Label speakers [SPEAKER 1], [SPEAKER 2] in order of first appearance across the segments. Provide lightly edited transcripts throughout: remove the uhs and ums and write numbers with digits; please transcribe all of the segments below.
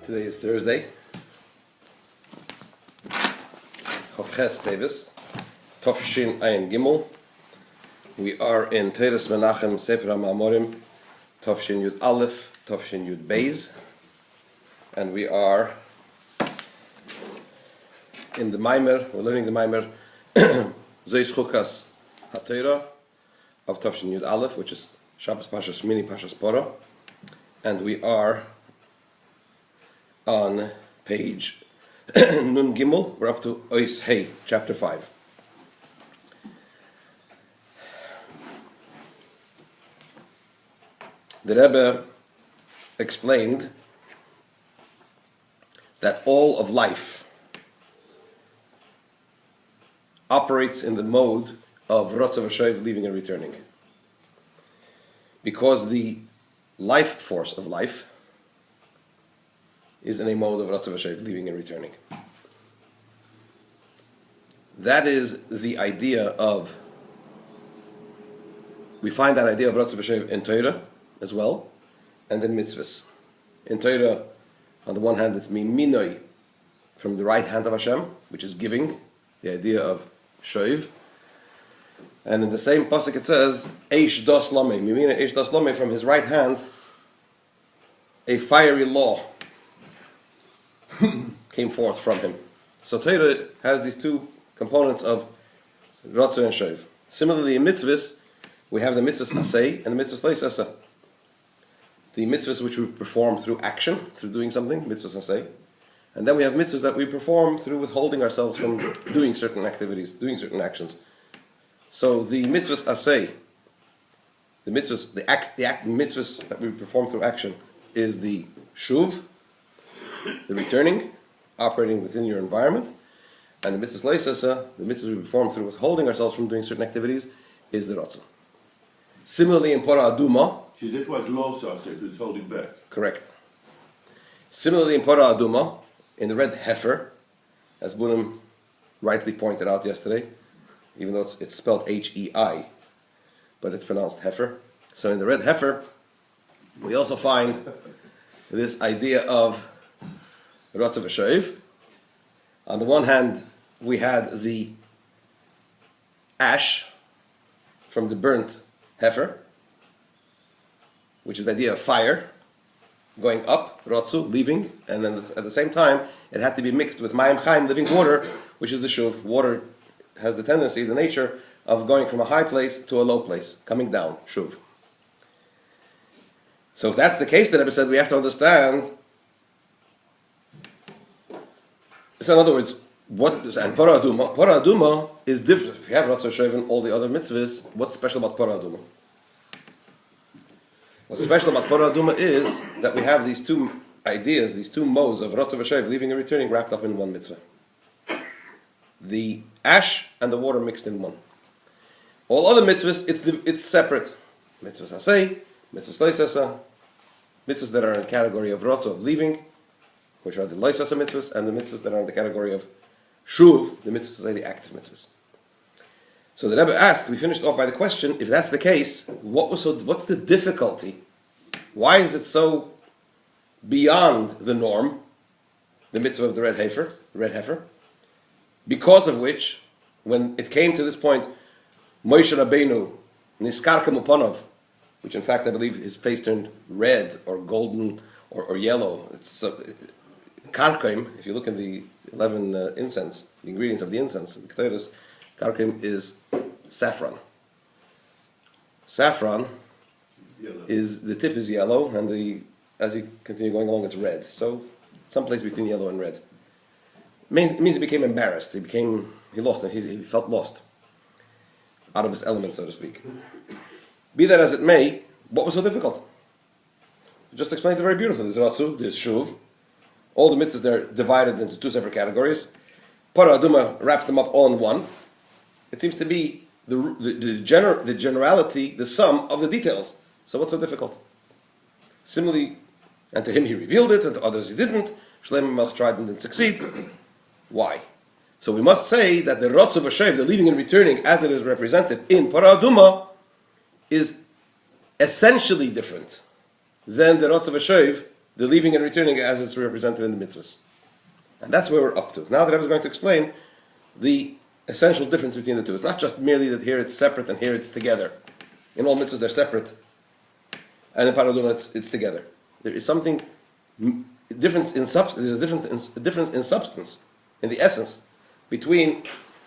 [SPEAKER 1] Today is Thursday. Chavches Tevis, Tofshin Ayin Gimel. We are in Teres Menachem Sefer HaMamorim, Tofshin Yud Aleph, Tofshin Yud Beis, and we are in the Maimer. We're learning the Maimer Zos Chukas Hatorah of Tofshin Yud Aleph, which is Shabbos Pashas Mini Pashas Porah, and we are on page Nun Gimel. We're up to Ois Hey, chapter 5. The Rebbe explained that all of life operates in the mode of Rotzav Hashoev, leaving and returning. Because the life force of life is in a mode of Rotzav Hashoev, leaving and returning. That is the idea of, we find that idea of Rotzav Hashoev in Torah as well, and in mitzvahs. In Torah, on the one hand, it's miminoi, from the right hand of Hashem, which is giving, the idea of shoiv. And in the same pasuk it says, Eish das lame, mimina eish das lame, from his right hand, a fiery law came forth from him. So Torah has these two components of Ratzon and Shoiv. Similarly, in mitzvahs, we have the mitzvahs asay and the mitzvahs leis asa. The mitzvahs which we perform through action, through doing something, mitzvahs asay. And then we have mitzvahs that we perform through withholding ourselves from doing certain activities, doing certain actions. So the mitzvahs asay, the mitzvahs, the mitzvahs that we perform through action is the shuv, the returning, operating within your environment, and the mitzvahs leis asa, the mitzvahs we perform through withholding ourselves from doing certain activities, is the ratzon. Similarly, in Parah Aduma,
[SPEAKER 2] that was losa, it's holding back.
[SPEAKER 1] Correct. Similarly, in Parah Aduma, in the red heifer, as Bunim rightly pointed out yesterday, even though it's spelled H-E-I, but it's pronounced heifer. So in the red heifer, we also find this idea of Rotzav Hashoev. On the one hand, we had the ash from the burnt heifer, which is the idea of fire going up, Rotzu, leaving, and then at the same time, it had to be mixed with Mayim Chaim, living water, which is the shuv. Water has the tendency, the nature, of going from a high place to a low place, coming down, shuv. So if that's the case, the Rebbe said we have to understand. So in other words, and Parah Aduma is different. If you have Ratzon Shoiv and all the other mitzvahs, what's special about Parah Aduma? What's special about Parah Aduma is that we have these two ideas, these two modes of Ratzon Hashoev, leaving and returning, wrapped up in one mitzvah. The ash and the water mixed in one. All other mitzvahs, it's separate. Mitzvahs asay, mitzvahs leis asa, mitzvahs that are in the category of Ratzon, of leaving, which are the leis asa mitzvahs, and the mitzvahs that are in the category of shuv, the mitzvahs are the active mitzvahs. So the Rebbe asked, we finished off by the question, if that's the case, what's the difficulty? Why is it so beyond the norm, the mitzvah of the red heifer, because of which, when it came to this point, Moshe Rabbeinu, niskarkem upanov, which in fact I believe his face turned red or golden or yellow. It's karkem, if you look at the 11 incense, the ingredients of the incense, the ketores, karkem is saffron. Saffron is, the tip is yellow, and as you continue going along, it's red. So, someplace between yellow and red. It means he became embarrassed. He lost. He felt lost, out of his element, so to speak. Be that as it may, what was so difficult? Just explained it very beautifully. There's Ratzu, there's Shuv. All the mitzvahs, they're divided into two separate categories. Parah Aduma wraps them up all in one. It seems to be the generality, the sum of the details. So what's so difficult? Similarly, and to him he revealed it, and to others he didn't. Shlomo Melech tried and didn't succeed. Why? So we must say that the Rotzav Hashoev, the leaving and returning, as it is represented in Parah Aduma, is essentially different than the Rotzav Hashoev the leaving and returning as it's represented in the mitzvahs. And that's where we're up to. Now that I was going to explain the essential difference between the two. It's not just merely that here it's separate and here it's together. In all mitzvahs they're separate, and in Paraduma it's together. There is something difference in substance. There's a difference in substance, in the essence, between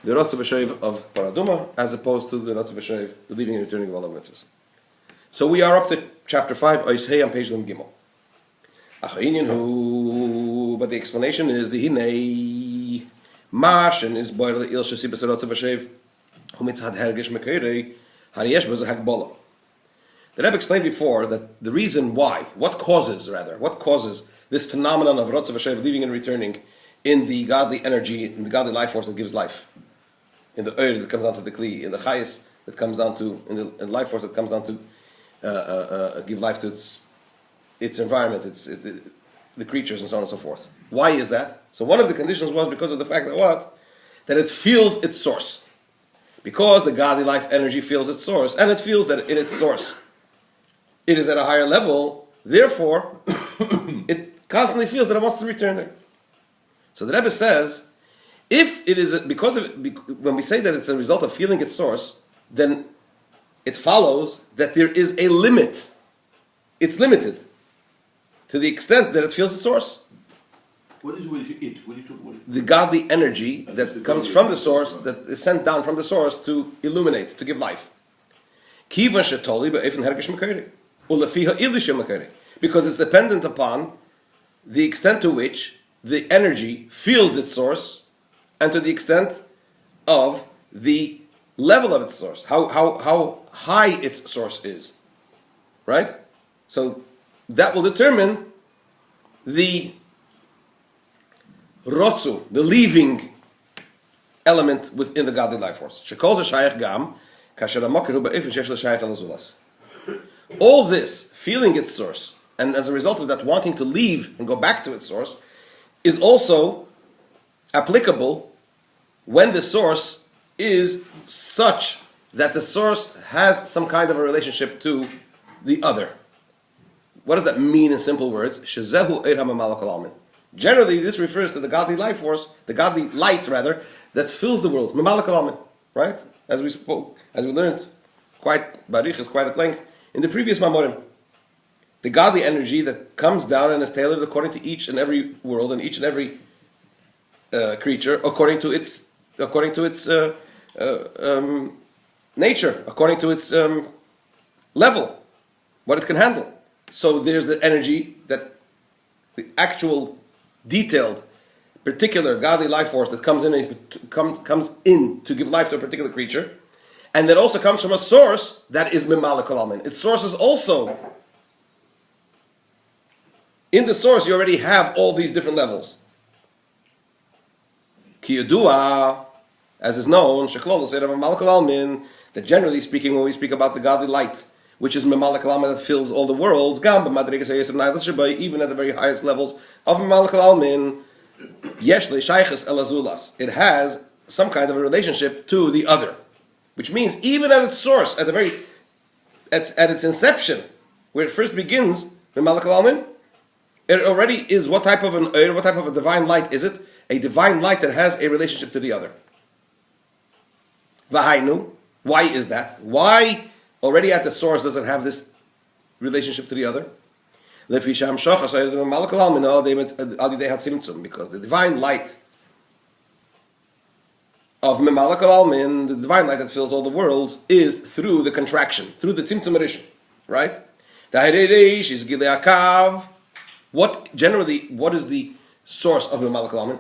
[SPEAKER 1] the Rotzav V'Shoiv of Paraduma as opposed to the Rotzav V'Shoiv, the leaving and returning of all of mitzvahs. So we are up to chapter 5, Ois Hey, on page Lim Gimel. But the explanation is the Hinei Mashen is boiler il shesibas Rotzav V'Shoiv who mitzad hergish mekeirei hariyesh b'zeh hakbola. The Rebbe explained before that the reason why, what causes this phenomenon of Rotzav V'Shoiv leaving and returning in the godly energy, in the godly life force that gives life, in the Eir that comes down to the Kli, in the Chayis that comes down to, in the life force that comes down to give life to its environment, the creatures and so on and so forth. Why is that? So one of the conditions was because of the fact that what? That it feels its source. Because the godly life energy feels its source, and it feels that in its source it is at a higher level, therefore it constantly feels that it wants to return there. So the Rebbe says, if it is when we say that it's a result of feeling its source, then it follows that there is a limit. It's limited to the extent that it feels its source.
[SPEAKER 2] What is it? What are you talking about?
[SPEAKER 1] The godly energy that comes from the source, that is sent down from the source to illuminate, to give life. Because it's dependent upon the extent to which the energy feels its source, and to the extent of the level of its source, how high its source is. Right? So that will determine the rotzu, the leaving element within the godly life force. All this, feeling its source, and as a result of that wanting to leave and go back to its source, is also applicable when the source is such that the source has some kind of a relationship to the other. What does that mean in simple words? Generally, this refers to the godly life force, the godly light rather, that fills the world. Right? As we learned quite at length in the previous Mamorim. The godly energy that comes down and is tailored according to each and every world and each and every creature, according to its nature, according to its level, what it can handle. So there's the energy that the actual detailed, particular godly life force that comes in to give life to a particular creature, and that also comes from a source that is Mimala Kol Almin. Its source is also, in the source you already have all these different levels. Ki Yudua, as is known, Sheklol said of Mimala Kol Almin, that generally speaking, when we speak about the godly light, which is Mimala Kol Almin that fills all the worlds, even at the very highest levels of Mimala Kol Almin, it has some kind of a relationship to the other. Which means even at its source, at its inception, where it first begins, Mimala Kol Almin, it already is what type of a divine light is it? A divine light that has a relationship to the other. V'hainu, why is that? Why already at the source does it have this relationship to the other? Because the divine light of Mimala Kol Almin, the divine light that fills all the worlds, is through the contraction, through the Tzimtzum Rishon, right? The Harereish is Gilei Akav. What is the source of Mimala Kol Almin?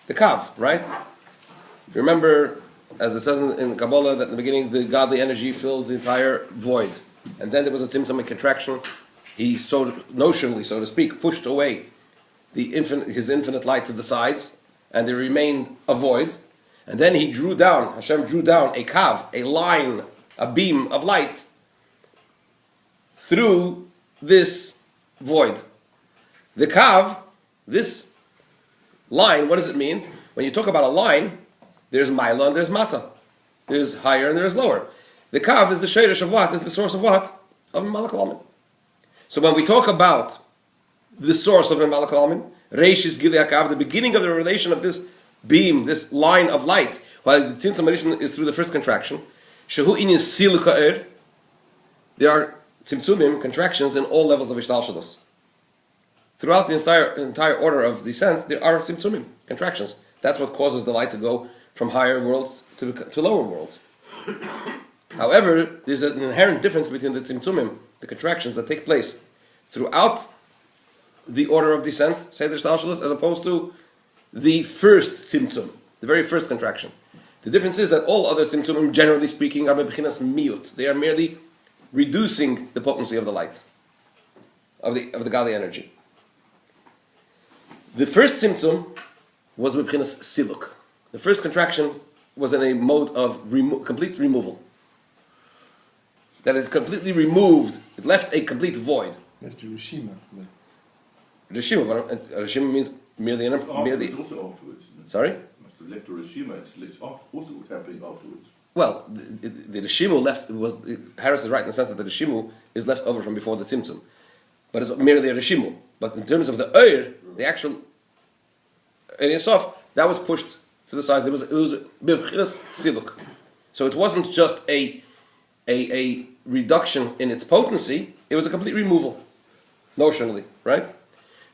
[SPEAKER 1] The Kav, right? Remember, as it says in Kabbalah, that in the beginning the godly energy filled the entire void, and then there was a Tzimtzum, a contraction. He notionally, so to speak, pushed away his infinite light to the sides, and there remained a void. And then Hashem drew down a kav, a line, a beam of light through this void. The kav, this line, what does it mean? When you talk about a line, there's maila and there's mata. There's higher and there's lower. The kav is the shayrish of what? Is the source of what? Of Mimala Kol Almin. So when we talk about the source of the Malach Almin. Reish is Gili HaKav, the beginning of the relation of this beam, this line of light, while the Tzimtzum Rishon is through the first contraction. Shehu Inyan Sil Ka'er. There are Tzimtzumim, contractions, in all levels of Ishtalshalos. Throughout the entire order of descent, there are Tzimtzumim, contractions. That's what causes the light to go from higher worlds to lower worlds. However, there's an inherent difference between the Tzimtzumim, the contractions that take place throughout the order of descent, Seder Shtalshalos, as opposed to the first Tzimtzum, the very first contraction. The difference is that all other Tzimtzumim, generally speaking, are bechinas miyut. They are merely reducing the potency of the light, of the godly energy. The first Tzimtzum was bechinas siluk. The first contraction was in a mode of complete removal. That it completely removed, it left a complete void.
[SPEAKER 3] Left a Rishima.
[SPEAKER 1] Rishima, but Rishima means merely...
[SPEAKER 2] It's also afterwards. Isn't it?
[SPEAKER 1] Sorry?
[SPEAKER 2] Must have left a Rishima, it's also happening afterwards.
[SPEAKER 1] Well, the Rishimu left, Harris is right in the sense that the Rishimu is left over from before the Tzimtzum. But it's merely a Rishimu. But in terms of the Eir, the actual Ein Sof, that was pushed to the sides. It was B'chinas Siluk. So it wasn't just a reduction in its potency, it was a complete removal, notionally, right?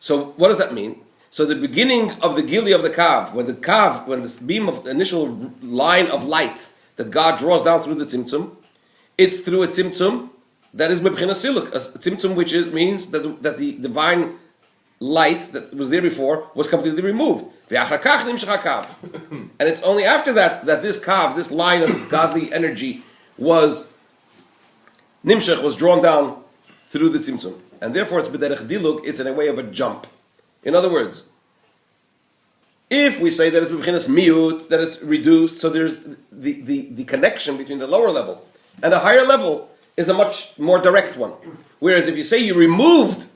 [SPEAKER 1] So what does that mean? So the beginning of the Gili of the Kav, when this beam of the initial line of light that God draws down through the Tzimtzum, it's through a Tzimtzum that is Mebchina Siluk, a Tzimtzum which means that the divine light that was there before was completely removed. And it's only after that this Kav, this line of godly energy, was drawn down through the Tzimtzum. And therefore it's B'derech Diluk, it's in a way of a jump. In other words, if we say that it's B'chinas Miyut, that it's reduced, so there's the connection between the lower level and the higher level is a much more direct one. Whereas if you say you removed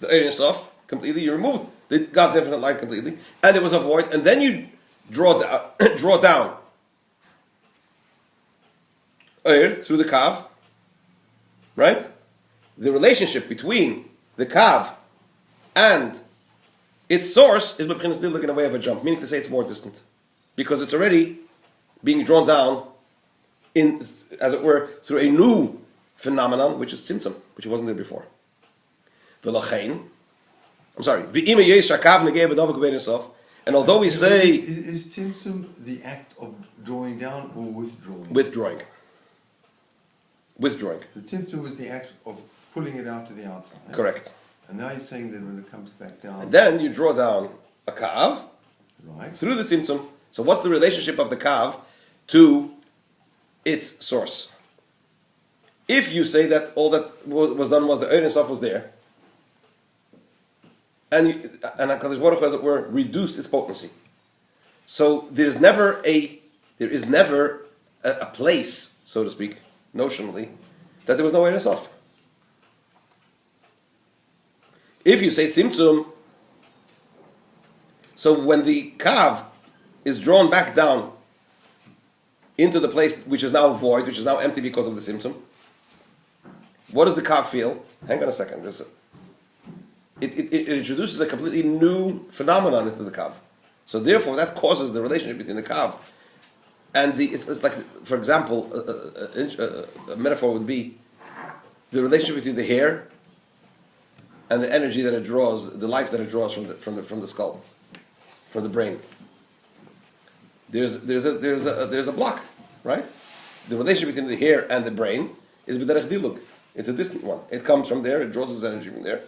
[SPEAKER 1] the Ein Sof completely, you removed God's infinite light completely, and there was a void, and then you draw down Eir through the Kav, right? The relationship between the Kav and its source is B'chinas Diluk in a way of a jump, meaning to say it's more distant. Because it's already being drawn down in, as it were, through a new phenomenon, which is Tzimtzum, which wasn't there before. And although we say...
[SPEAKER 3] Is Tzimtzum the act of drawing down or withdrawing?
[SPEAKER 1] Withdrawing.
[SPEAKER 3] So Tzimtzum was the act of pulling it out to the outside.
[SPEAKER 1] Correct.
[SPEAKER 3] And now you're saying that when it comes back down...
[SPEAKER 1] And then you draw down a Kav,
[SPEAKER 3] right,
[SPEAKER 1] through the Tzimtzum. So what's the relationship of the Kav to its source? If you say that all that was done was the Ein Sof was there, and HaKadosh Baruch Hu, as it were, reduced its potency. So there is never a place, so to speak, notionally, that there was no Ein Sof. If you say Tzimtzum, so when the Kav is drawn back down into the place which is now void, which is now empty because of the Tzimtzum, what does the Kav feel? Hang on a second. It introduces a completely new phenomenon into the Kav. So therefore, that causes the relationship between the Kav and it's like, for example, a metaphor would be the relationship between the hair and the energy that it draws, the life that it draws from the skull, from the brain. There's a block, right? The relationship between the hair and the brain is b'derech diluk. It's a distant one. It comes from there. It draws its energy from there,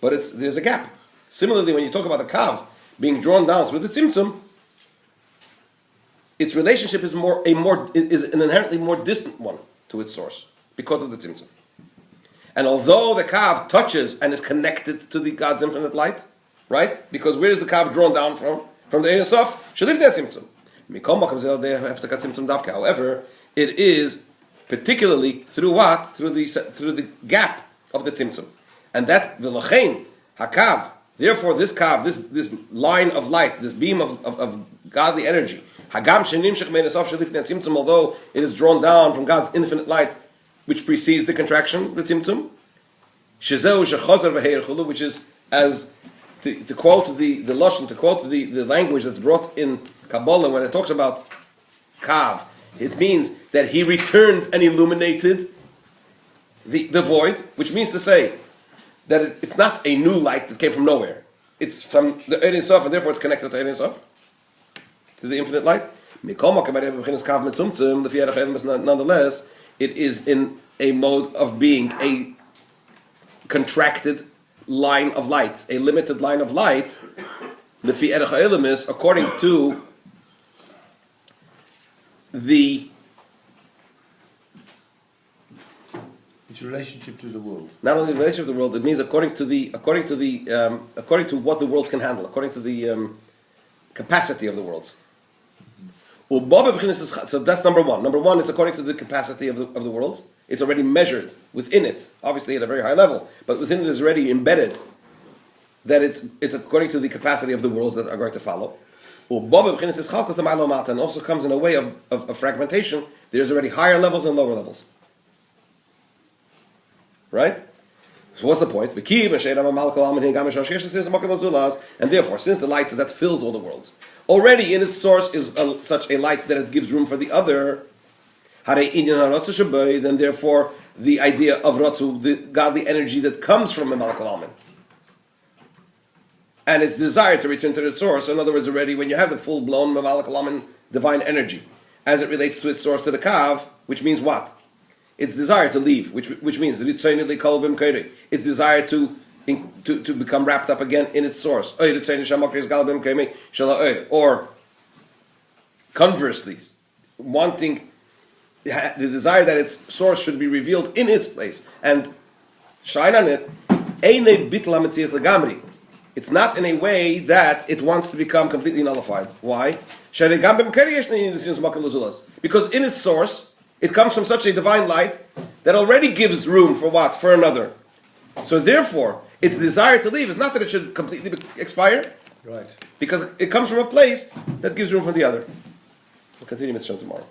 [SPEAKER 1] but there's a gap. Similarly, when you talk about the kav being drawn down through the tzimtzum, its relationship is an inherently more distant one to its source because of the tzimtzum. And although the kav touches and is connected to the God's infinite light, right? Because where is the kav drawn down from? From the Ein Sof. Shalifnei tzimtzum. However, it is particularly through what? Through the gap of the tzimtzum, and that v'lachein hakav. Therefore, this kav, this line of light, this beam of godly energy, hagam shenimshech mein Sof shalifnei tzimtzum, although it is drawn down from God's infinite light, which precedes the contraction, the tzimtzum, shezeu shechazer v'heir chulu, which is as to quote the Lashon, to quote the language that's brought in Kabbalah when it talks about Kav, it means that he returned and illuminated the void, which means to say that it's not a new light that came from nowhere. It's from the Ein Sof, and therefore it's connected to Ein Sof, to the infinite light. Nonetheless, it is in a mode of being a contracted line of light, a limited line of light, according to
[SPEAKER 3] its relationship to the world.
[SPEAKER 1] Not only the relationship to the world, it means according to what the worlds can handle, according to the capacity of the worlds. So that's number one. Number one is according to the capacity of the worlds. It's already measured within it, obviously at a very high level, but within it is already embedded that it's according to the capacity of the worlds that are going to follow. And also comes in a way of fragmentation. There's already higher levels and lower levels. Right? So what's the point? And therefore, since the light that fills all the worlds already in its source is such a light that it gives room for the other, then therefore the idea of Ratzu, the godly energy that comes from the Malach Alamin, and its desire to return to the source. In other words, already when you have the full-blown Malach Alamin divine energy, as it relates to its source, to the Kav, which means what? Its desire to leave, which means its desire to become wrapped up again in its source. Or conversely, wanting the desire that its source should be revealed in its place and shine on it. It's not in a way that it wants to become completely nullified. Why? Because in its source, it comes from such a divine light that already gives room for what? For another. So therefore, its desire to leave is not that it should completely expire.
[SPEAKER 3] Right.
[SPEAKER 1] Because it comes from a place that gives room for the other. We'll continue Mitzvah tomorrow.